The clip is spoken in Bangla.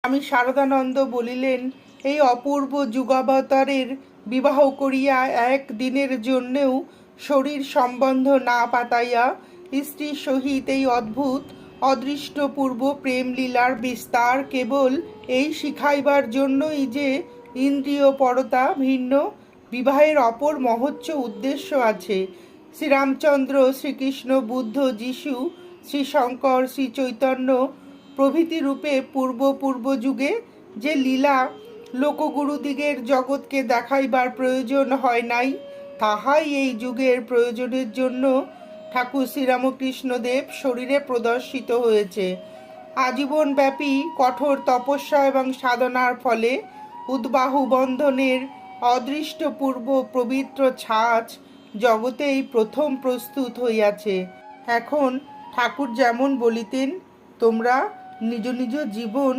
আমি শারদানন্দ বলিলেন, এই অপূর্ব যুগাবতারের বিবাহ করিয়া এক দিনের জন্যেও শরীর সম্বন্ধ না পাতাইয়া স্ত্রীর সহিত এই অদ্ভুত অদৃষ্টপূর্ব প্রেমলীলার বিস্তার কেবল এই শিখাইবার জন্যই যে ইন্দ্রিয় পরতা ভিন্ন বিবাহের অপর মহোচ্চ উদ্দেশ্য আছে। শ্রীরামচন্দ্র, শ্রীকৃষ্ণ, বুদ্ধ, যিশু, শ্রীশঙ্কর, শ্রীচৈতন্য প্রভৃতি রূপে পূর্ব যুগে যে লীলা লোকগুরুদিগের জগৎকে দেখাইবার প্রয়োজন হয় নাই, তাহাই এই যুগের প্রয়োজনের জন্য ঠাকুর শ্রীরামকৃষ্ণদেব শরীরে প্রদর্শিত হয়েছে। আজীবনব্যাপী কঠোর তপস্যা এবং সাধনার ফলে উদ্বাহু বন্ধনের অদৃষ্টপূর্ব পবিত্র ছাঁচ জগতেই প্রথম প্রস্তুত হইয়াছে। এখন ঠাকুর যেমন বলিতেন, তোমরা নিজ নিজ জীবন